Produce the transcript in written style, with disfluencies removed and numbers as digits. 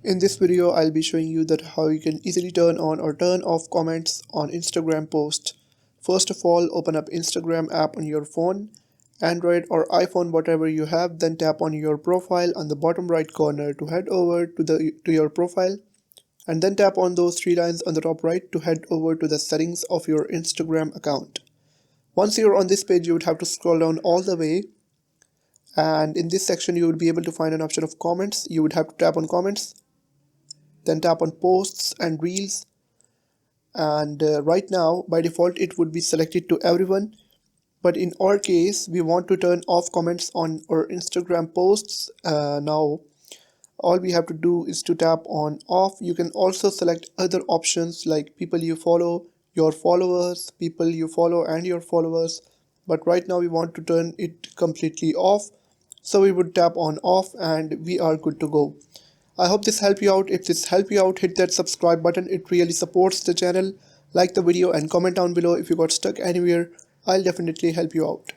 In this video, I'll be showing you that how you can easily turn on or turn off comments on Instagram posts. First of all, open up Instagram app on your phone, Android or iPhone, whatever you have, then tap on your profile on the bottom right corner to head over to your profile, and then tap on those three lines on the top right to head over to the settings of your Instagram account. Once you're on this page, you would have to scroll down all the way, and in this section you would be able to find an option of comments. You would have to tap on comments, then tap on posts and reels, and right now by default it would be selected to everyone, but in our case we want to turn off comments on our Instagram posts. Now all we have to do is to tap on off. You can also select other options like people you follow, your followers, people you follow and your followers, but right now we want to turn it completely off, so we would tap on off and we are good to go. I hope this helped you out. If this helped you out, hit that subscribe button. It really supports the channel. Like the video and comment down below if you got stuck anywhere. I'll definitely help you out.